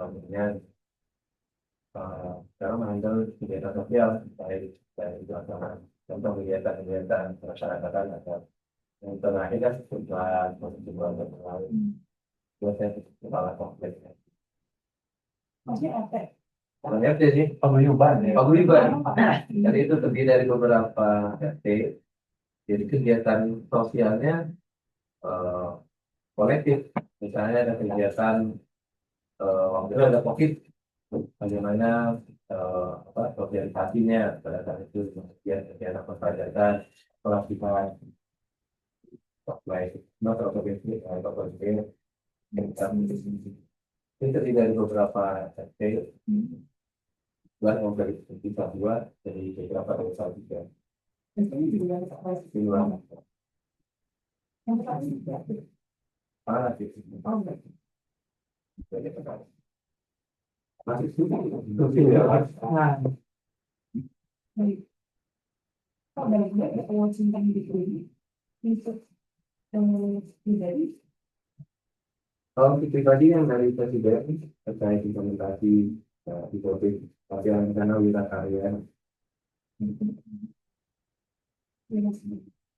kemudian dalam mengambil kegiatan sosial baik dari pelaksanaan contoh kegiatan-kegiatan masyarakatan atau yang terakhir kan sebuah berlalu buat saya kepala kompleks. Maksudnya apa? Kalau RT sih paguyuban, paguyuban. Jadi itu terdiri dari beberapa RT. Jadi kegiatan sosialnya eh, kolektif. Misalnya ada kegiatan waktu itu ada COVID, bagaimana sosialisasinya pada saat itu, kemudian kegiatan perpajakan, pelatihan, supply, atau provinsi, atau provinsi, ini terdiri dari beberapa RT, yang dari kita dua, dari beberapa desa juga. Di luar. Mana sih? Masih sudah ya. Kalau dari awal cinta hidup ini untuk pribadi. Kalau pribadi yang dari presiden terkait implementasi di topik latihan rencana wirakarya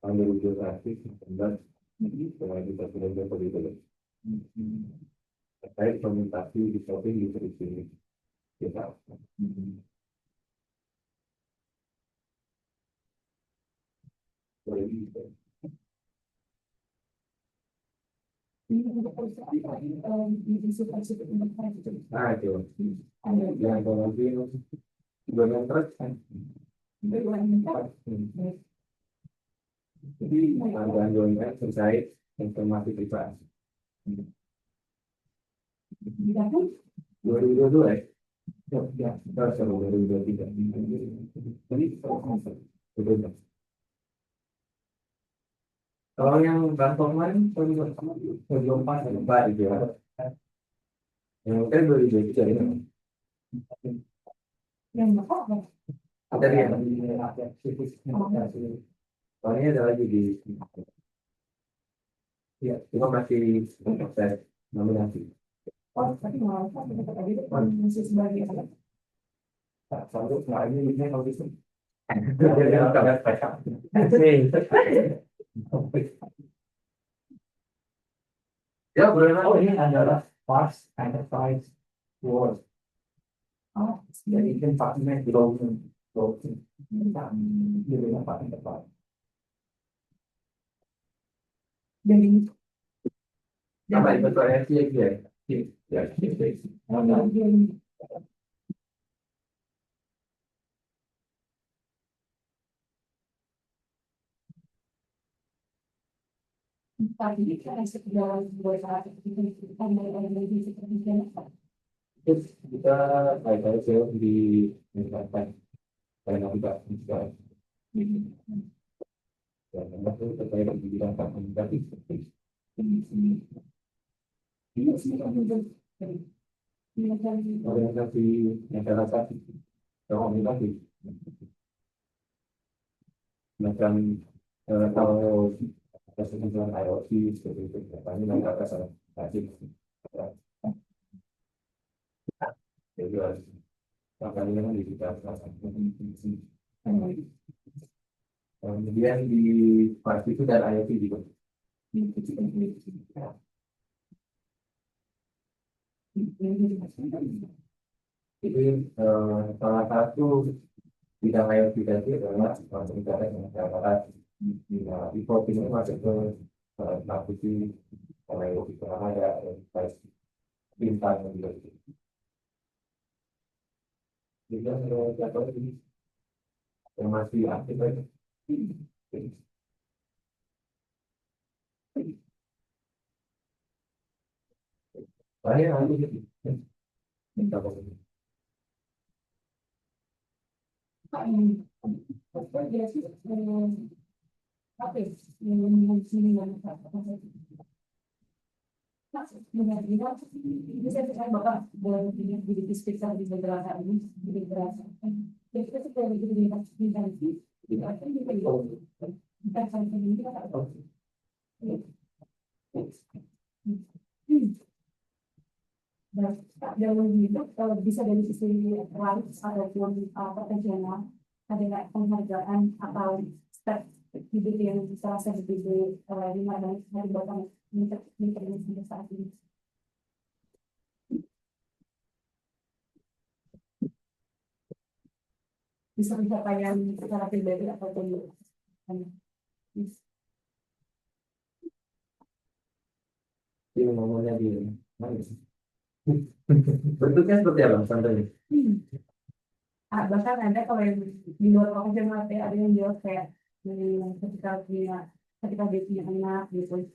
tahun 2019 dengan kita sudah berkoordinasi terkait implementasi di topik di sini kita. Nah itu yang nanti bagian terus kan. Jadi panduan terkait informasi pribadi. 2022 ya, terus 2023. Jadi kalau yang transforman belum pas gitu ya. Yang kan 2023 ini. Yang apa? Ada yang soalnya ada lagi di ya, cuma masih proses nominasi. Oh, tapi mau masih sebagai apa? Satu nggak ini kalau bisa. Ya, Oh, ini adalah Mars Enterprise World. Oh, jadi kan vaksinnya global. Jadi apa Enterprise? Dari Apa itu variasi ya? Ya, tadi kita sekedar buat saat kita mulai lagi seperti apa? terus kita ada di misalkan karena tidak bisa dan itu terkait di bidang komunikasi seperti organisasi masyarakat komunikasi macam kalau keseluruhan IoT seperti itu ini mereka kasar kasih jadi makanya kan digital kemudian di part itu dan IoT juga. Jadi salah satu bidang IoT tadi adalah komunikasi dengan masyarakat. Di voting itu masuk ke aplikasi IoT karena ada bintang juga. Jadi jadwal ini yang masih aktif lagi. Banyak lagi gitu. Bisa saya bapak di spesial di beberapa ini di beberapa. Jadi kita sudah di Dan dalam hidup bisa dari sisi rights ataupun profesional ada nggak penghargaan atau step hidup yang terasa begitu lima dari bapak minta sampai saat ini bisa pencapaian secara pribadi ataupun Ini ngomongnya di mana sih? Bentuknya seperti apa contohnya? bahkan ada kalau yang di luar profesional ada yang jual kayak ketika dia punya anak gitu.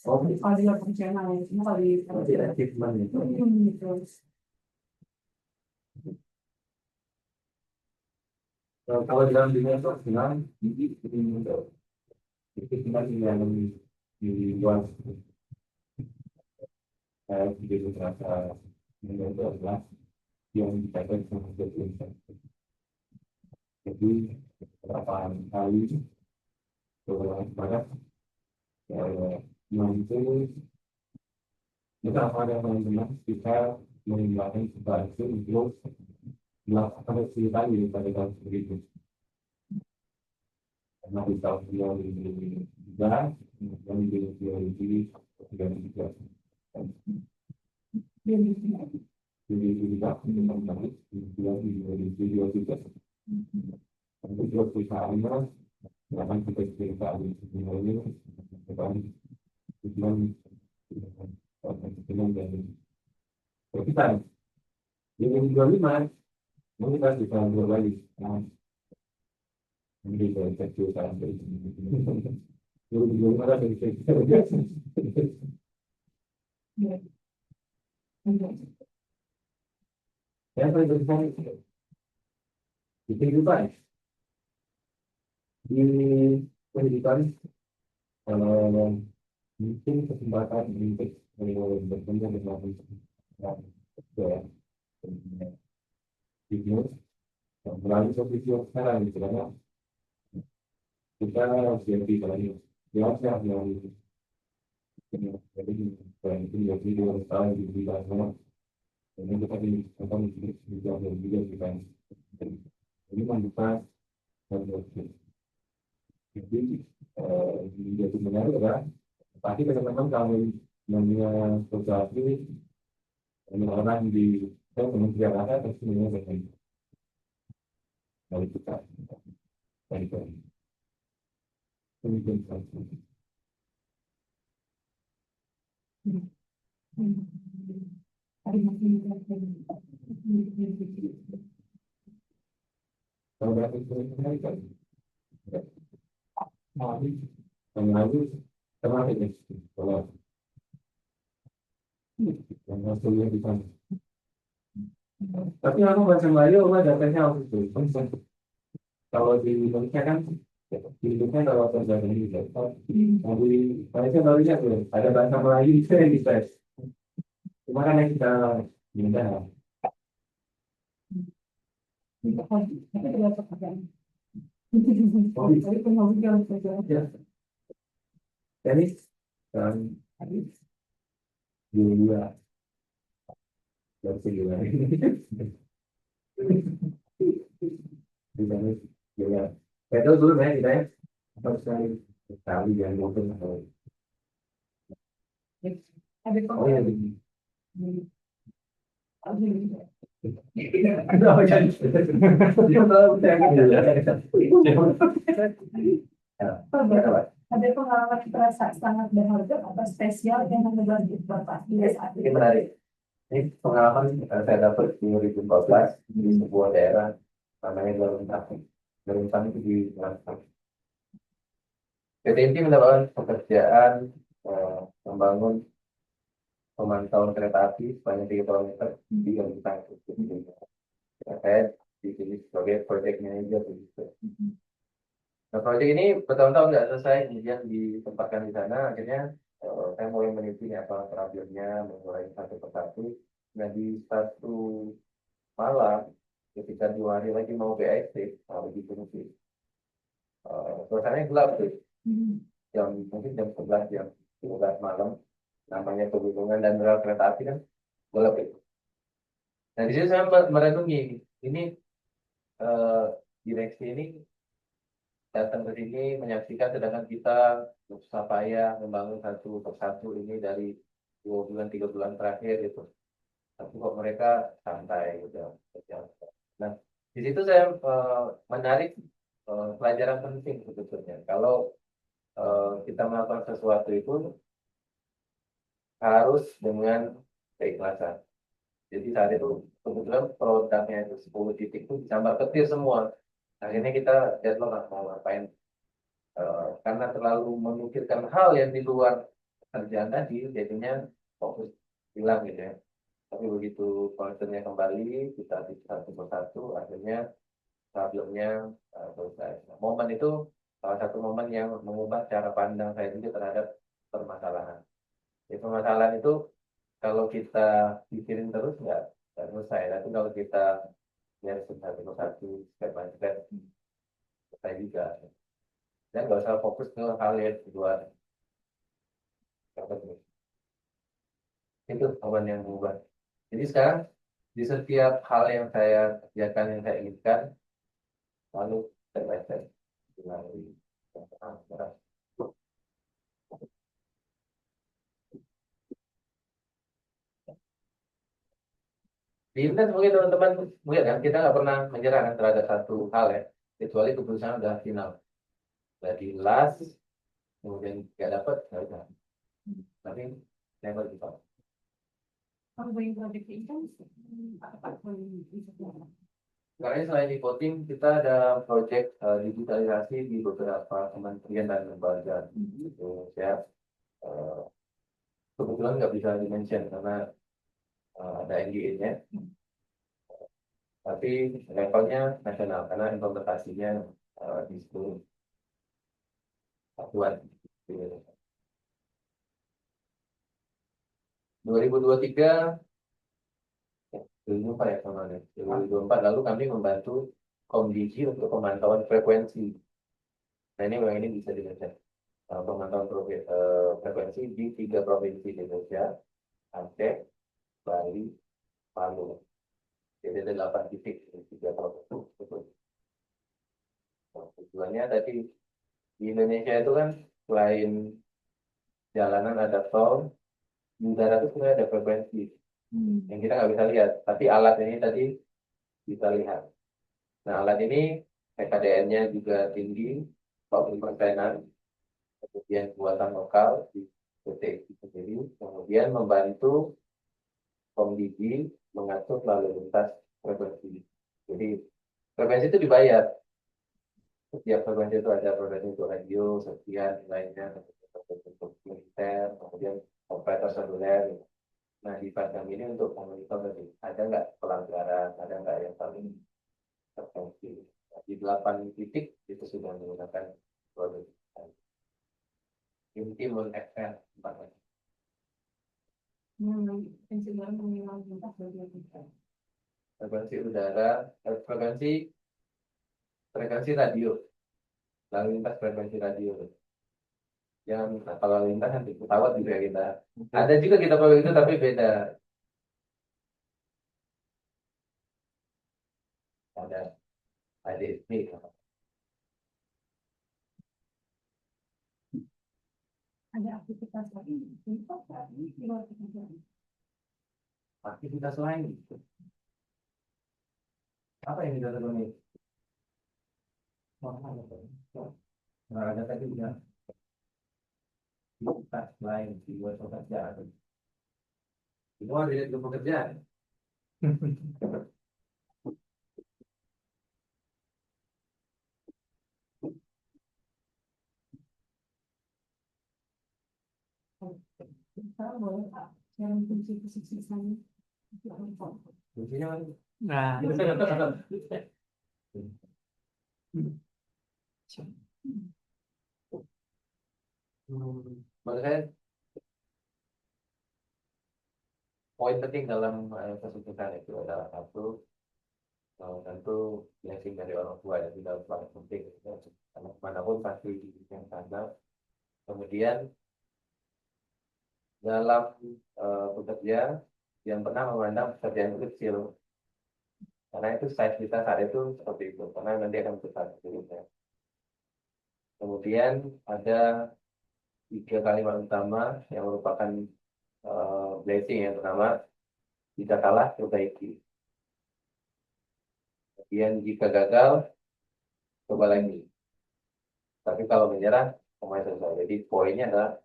Oh, Kalau di luar profesional ya, cuma kalau di berarti achievement itu. gitu. Kalau di dalam dunia profesional, ini itu cuma yang di luar begitu terasa menurut adalah yang dicapai sama dokumen. Jadi beberapa kali pada yang itu kita pada teman-teman kita menggunakan sebuah itu untuk melakukan kesulitan pada tahun begitu. Karena di tahun 2003, kemudian di 2003, jadi juga teman-teman di 2023, untuk dua perusahaannya, bahkan kita cerita di sini depan tujuan dengan dari kita. Yang 2025, mungkin kita bisa berbalik. Jadi saya kecil sampai ini. 2025 ada dari kita. Yang paling besar di kehidupan di pendidikan, mungkin kesempatan untuk bertemu dengan bisnis melalui posisi yang sekarang gitu karena kita siap lagi biasa yang jadi itu jadi 2 tahun di bidang mana ini kita di akan juga kita ini membuka jadi jadi menarik kan pasti teman-teman kalau namanya sesuatu orang di kementerian ada pasti menyampaikan dari kita dari kemudian kalau dari kementerian yang lalu terlalu ini kalau yang hasilnya di sana. Tapi aku bahasa Melayu, aku datanya harus itu. Kalau di Indonesia kan hidupnya kalau terjadi gitu. Kalau di Malaysia baru lihat tuh ada bahasa Melayu itu yang di tes. Cuma kan yang kita minta. Ya, tenis dan juga dari segi lain. Di tenis juga. Itu dulu ya kita ya. Harus sekali yang mungkin. Oh ya. Ada pengalaman yang terasa sangat berharga atau spesial yang membuat Bapak hingga saat Ini ini? menarik. Ini pengalaman saya dapat di 2014 di sebuah daerah namanya Garuntang. Garuntang itu di Batam. PT Inti mendapatkan pekerjaan membangun pemantauan kereta api sepanjang 3 kilometer di Garuntang. Saya di sini sebagai project manager begitu. Nah, proyek ini bertahun-tahun nggak selesai, kemudian ditempatkan di sana, akhirnya saya mulai meneliti apa problemnya, mulai satu persatu. Nah, di satu malam, ketika 2 hari lagi mau BAC, begitu sih, suasananya gelap tuh, mungkin jam 11 malam, namanya pegunungan dan rel kereta api kan Gelap itu. Nah di sini saya merenungi ini eh, direksi ini datang ke sini menyaksikan sedangkan kita susah payah membangun satu persatu ini dari 2 bulan 3 bulan terakhir gitu. Tapi kok mereka santai gitu. Nah di situ saya menarik pelajaran penting sebetulnya. Kalau kita melakukan sesuatu itu harus dengan keikhlasan. Jadi saat itu kebetulan produknya itu 10 titik itu disambar petir semua. Akhirnya kita deadlock lah mau ngapain. Karena terlalu memikirkan hal yang di luar kerjaan tadi, jadinya fokus hilang gitu ya. Tapi begitu concernnya kembali, kita di satu persatu, akhirnya problemnya selesai. Nah, momen itu salah satu momen yang mengubah cara pandang saya juga terhadap permasalahan. Jadi permasalahan itu kalau kita pikirin terus nggak selesai. Tapi kalau kita lihat satu persatu, step by step, selesai juga. Dan nggak usah fokus ke hal yang di luar tertentu. Itu momen yang berubah. Jadi sekarang di setiap hal yang saya kerjakan, yang saya inginkan, lalu step by step. Dilalui. Di internet mungkin teman-teman mungkin kan kita nggak pernah menyerah kan terhadap satu hal ya, kecuali keputusan udah final. Jadi last, kemudian nggak dapat, nggak bisa. Tapi never give up. Kalau banyak project ini kan apa yang bisa dilakukan? Karena selain di voting, kita ada proyek digitalisasi di beberapa kementerian dan lembaga. Itu saya eh, kebetulan nggak bisa dimention karena ada NDA-nya, tapi levelnya nasional karena implementasinya di seluruh satuan. 2023 2024 ya kemarin. 2024 lalu kami membantu Komdigi untuk pemantauan frekuensi. Nah ini memang ini bisa dimention. Pemantauan frekuensi di 3 provinsi di Indonesia, Aceh, Bali, Palu. Jadi ada 8 titik di 3 provinsi. Nah, tujuannya tadi di Indonesia itu kan selain jalanan ada tol, di udara itu sebenarnya ada frekuensi yang kita nggak bisa lihat. Tapi alat ini tadi bisa lihat. Nah alat ini PKDN-nya juga tinggi, 40%-an, kemudian buatan lokal di PT itu sendiri, kemudian membantu Komdigi mengatur lalu lintas frekuensi. Jadi frekuensi itu dibayar. Setiap frekuensi itu ada frekuensi untuk radio, sekian lainnya, frekuensi untuk militer, kemudian operator seluler. Nah di Padang ini untuk memonitor tadi, ada nggak pelanggaran, ada nggak yang saling terfungsi. Nah, di 8 titik itu sudah menggunakan produk Intimun XL 4. Pencemaran minimal lintas bagian kita. Frekuensi udara, frekuensi radio, lalu lintas frekuensi radio. Yang kalau lintas nanti pesawat juga kita. Ada juga kita pakai itu tapi beda. Ada ADSB. Ada aktivitas lagi di luar pekerjaan. Aktivitas lain. Apa yang kita tekuni? Nah, ada tadi ya. Aktivitas lain di luar pekerjaan. Semua dilihat ke pekerjaan. Kita boleh yang fungsi kesuksesannya. Fungsinya apa? Nah, Menurut saya poin penting dalam kesuksesan itu adalah satu, tentu blessing dari orang tua yang tidak paling penting. Karena manapun pasti yang sana. Kemudian dalam bekerja yang pernah memandang pekerjaan itu kecil. Karena itu size kita saat itu seperti itu. Karena nanti akan besar berikutnya. Kemudian ada 3 kalimat utama yang merupakan blessing yang pertama, jika kalah perbaiki. Kemudian jika gagal, coba lagi. Tapi kalau menyerah, semuanya selesai. Jadi poinnya adalah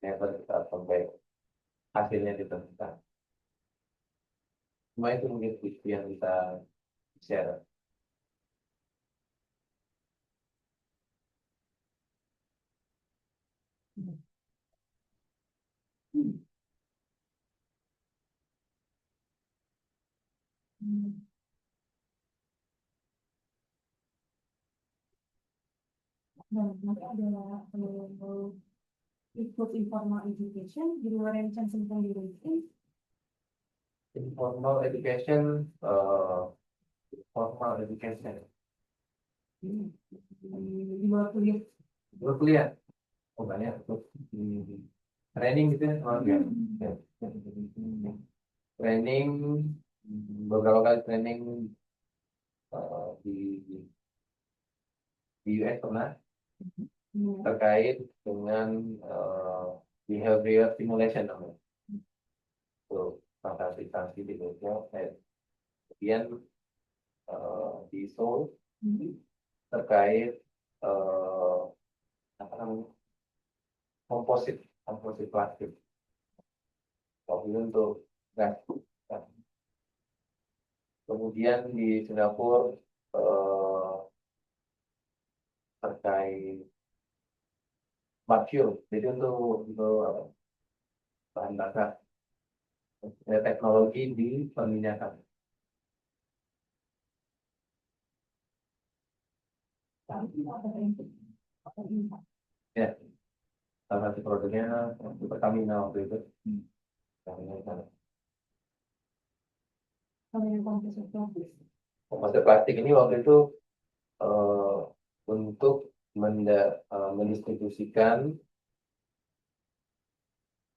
never start sampai hasilnya ditentukan. Semua itu mungkin tips yang kita share. Dan nanti ada ikut informal education di luar yang cantum di LinkedIn. Informal education, formal education. Di luar kuliah. Berkuliah, oh banyak untuk training gitu ya, oh, ya. Ya. Training, beberapa kali training di US pernah terkait dengan behavior simulation namanya. Untuk sanksi di Indonesia, kemudian di Seoul terkait apa namanya komposit komposit plastik. Waktu itu untuk gas. Kemudian di Singapura terkait smart fuel, jadi untuk apa, bahan bakar teknologi di perminyakan. Ya, salah satu produknya di Pertamina waktu itu. Pertamina. Komposit plastik ini waktu itu untuk mendistribusikan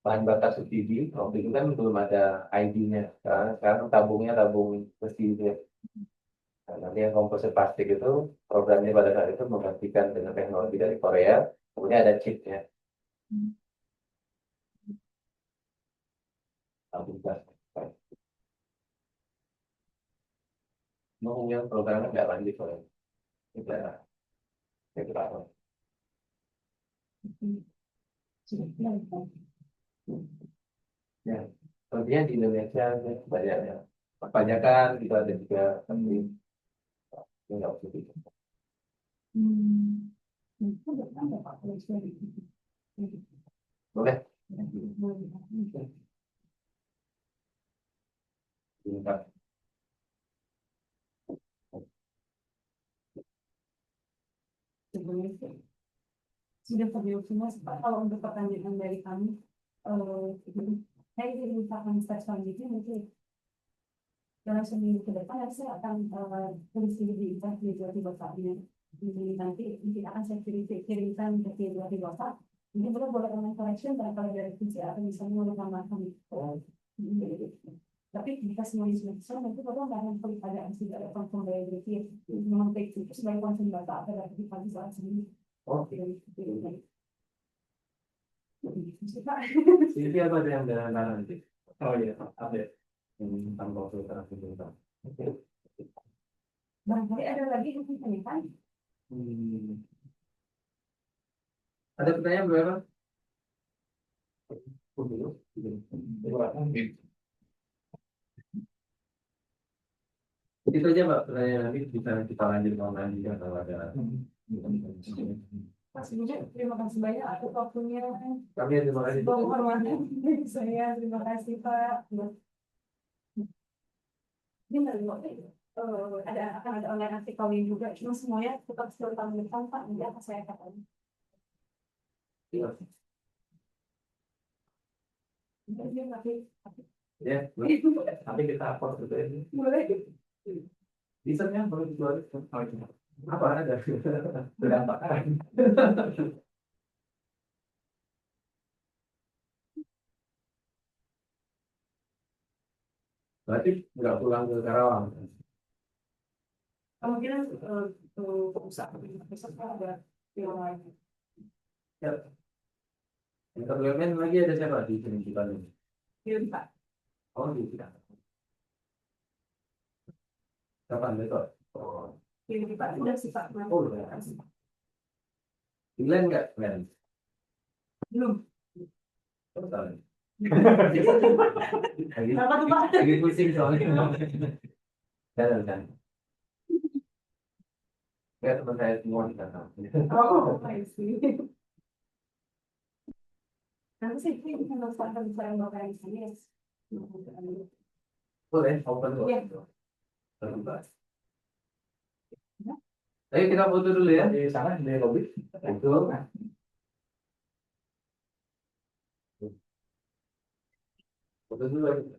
bahan bakar subsidi. Waktu itu kan belum ada ID-nya. Sekarang tabungnya tabung besi gitu ya. Nah, nanti yang komposit plastik itu programnya pada saat itu menggantikan dengan teknologi dari Korea. Kemudian ada chipnya. Tabung plastik. Mungkin programnya nggak lanjut soalnya. Itu ya. Itu apa? Ya, kemudian di Indonesia banyak ya. Perpajakan itu ada juga, tapi nggak usah itu. Boleh? Bentar. Sudah terjawab semua. Kalau untuk pertanyaan dari kami, saya ingin misalkan step selanjutnya mungkin dalam seminggu ke depan saya akan tulis di tiba-tiba saatnya. Jadi nanti akan saya kirimkan ke tiba-tiba saat. Ini boleh online correction barangkali dari PCR atau misalnya menambahkan. Tapi jika semuanya sudah bisa, nanti bapak nggak akan klik ada tidak ada confirm viability memantik itu sebagai konsen data ada di pagi saat ini. Oke. Ini apa ada yang dengan nanti? Oh iya, update. Tambah filter filter. Barangkali ada lagi yang ditanyakan. Ada pertanyaan berapa? Itu aja Pak, pertanyaan nanti bisa kita lanjutkan lagi kalau ada. Mas Budi, terima kasih banyak atas waktunya. Kami terima kasih. Penghormatan saya, terima kasih Pak. Ini ada akan ada online artikelnya juga, cuma semuanya tetap sesuai tampilkan Pak, nanti akan saya katakan. Iya. Ya, tapi kita upload juga ini. Boleh. Desainnya boleh dijual. Apa ada? Berdampak. Berarti nggak pulang ke Karawang. Kemungkinan ke pusat besok ada yang lain. Ya. Yang BUMN lagi ada siapa di sini di Bandung? Iya Pak. Oh, di Bidang. Kapan besok? Oh, Iya Pak sudah sih Pak. oh ya. Glenn nggak, Glenn? Belum. Total. Kenapa tuh Pak? Lagi pusing soalnya. Jalan kan. Ya teman saya semua di sana. Oh, I see. Nanti sih ini kalau sampai bisa yang bakal di sini ya. Boleh, open kok. Iya. Terbuka. Ayo kita foto dulu ya di sana di lobby. Itu. Foto dulu.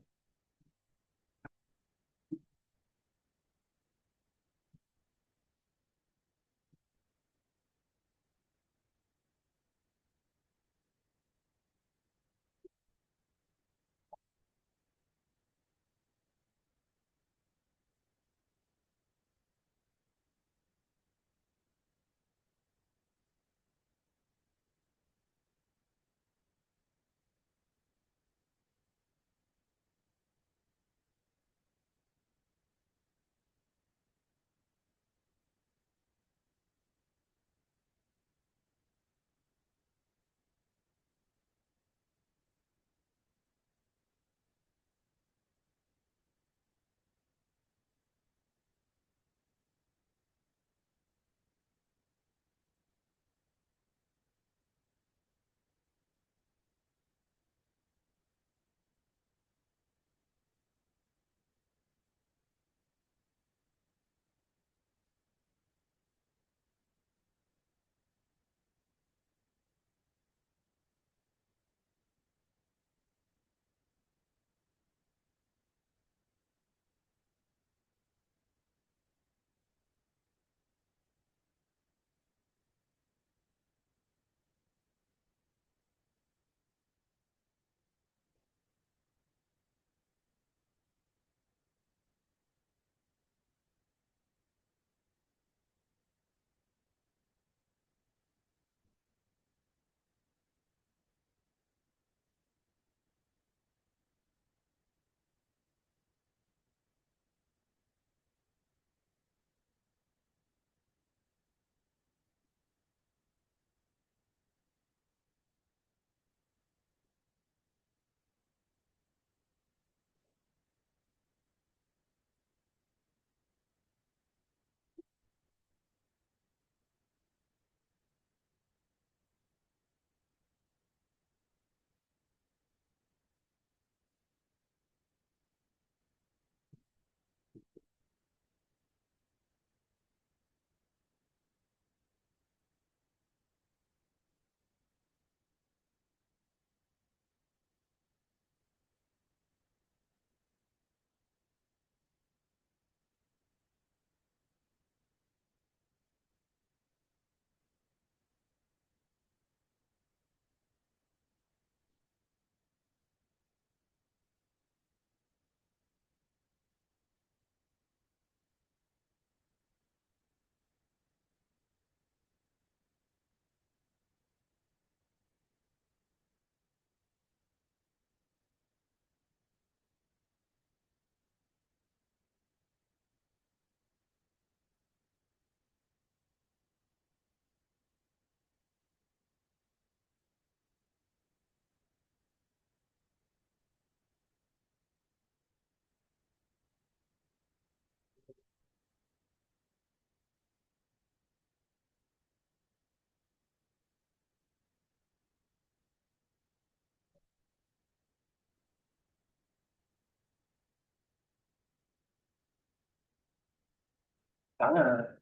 Sangat.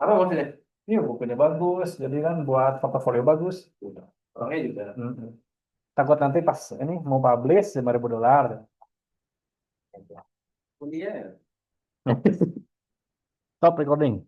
Apa maksudnya? Iya, bukunya bagus, jadi kan buat portofolio bagus. Gitu. Orangnya juga. Takut nanti pas ini mau publish $5.000. Kuliah ya. Stop recording.